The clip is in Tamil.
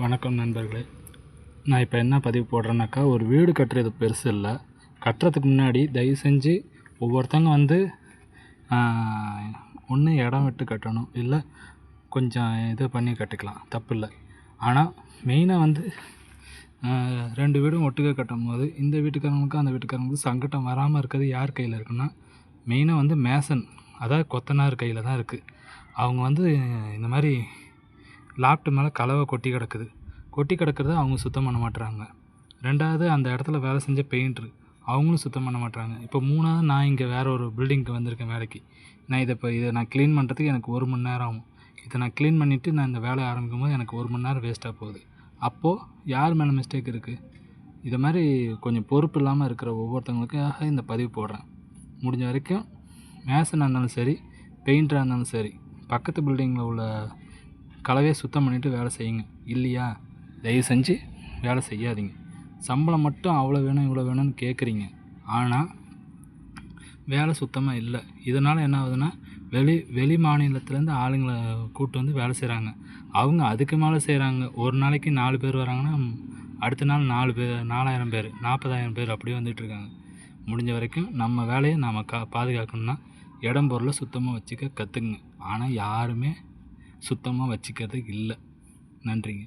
வணக்கம் நண்பர்களே. நான் இப்போ என்ன பதிவு போடுறேன்னாக்கா, ஒரு வீடு கட்டுறது பெருசு இல்லை. கட்டுறதுக்கு முன்னாடி தயவு செஞ்சு ஒவ்வொருத்தங்க ஒன்று இடம் விட்டு கட்டணும், இல்லை கொஞ்சம் இது பண்ணி கட்டிக்கலாம், தப்பு இல்லை. ஆனால் மெயினாக 2 வீடும் ஒட்டுக்க கட்டும் போது இந்த வீட்டுக்காரங்களுக்கும் அந்த வீட்டுக்காரங்களுக்கும் சங்கடம் வராமல் இருக்கிறது யார் கையில் இருக்குன்னா, மெயினாக மேசன், அதாவது கொத்தனார் கையில் தான் இருக்குது. அவங்க இந்த மாதிரி லாப்ட்டு மேலே கலவை கொட்டி கிடக்கிறத அவங்க சுத்தம் பண்ண மாட்டுறாங்க. 2வது அந்த இடத்துல வேலை செஞ்ச பெயிண்ட்ரு, அவங்களும் சுத்தம் பண்ண மாட்டுறாங்க. இப்போ 3வது நான் இங்கே வேறு ஒரு பில்டிங்க்கு வந்திருக்கேன் வேலைக்கு. இதை நான் க்ளீன் பண்ணுறதுக்கு எனக்கு 1 மணி நேரம் ஆகும். இதை நான் க்ளீன் பண்ணிவிட்டு நான் இந்த வேலையை ஆரம்பிக்கும் போது எனக்கு 1 மணி நேரம் வேஸ்ட்டாக போகுது. அப்போது யார் மேலே மிஸ்டேக் இருக்குது? இது மாதிரி கொஞ்சம் பொறுப்பு இல்லாமல் இருக்கிற ஒவ்வொருத்தவங்களுக்காக இந்த பதிவு போடுறேன். முடிஞ்ச வரைக்கும் மேசனாக இருந்தாலும் சரி, பெயிண்டராக இருந்தாலும் சரி, பக்கத்து பில்டிங்கில் உள்ள கலவையை சுத்தம் பண்ணிவிட்டு வேலை செய்யுங்க. இல்லையா, தயவு செஞ்சு வேலை செய்யாதீங்க. சம்பளம் மட்டும் அவ்வளோ வேணும் இவ்வளோ வேணும்னு கேட்குறீங்க, ஆனால் வேலை சுத்தமாக இல்லை. இதனால் என்ன ஆகுதுன்னா, வெளி மாநிலத்துலேருந்து ஆளுங்களை கூப்பிட்டு வந்து வேலை செய்கிறாங்க. அவங்க அதுக்கு மேலே செய்கிறாங்க. ஒரு நாளைக்கு 4 பேர் வராங்கன்னா, அடுத்த நாள் 4000 பேர் 40,000 பேர் அப்படியே வந்துட்டுருக்காங்க. முடிஞ்ச வரைக்கும் நம்ம வேலையை நாம் பாதுகாக்கணும்னா இடம் பொருளை சுத்தமாக வச்சுக்க கற்றுக்குங்க. ஆனால் யாருமே சுத்தமாக வச்சுக்கிறது இல்லை. நன்றிங்க.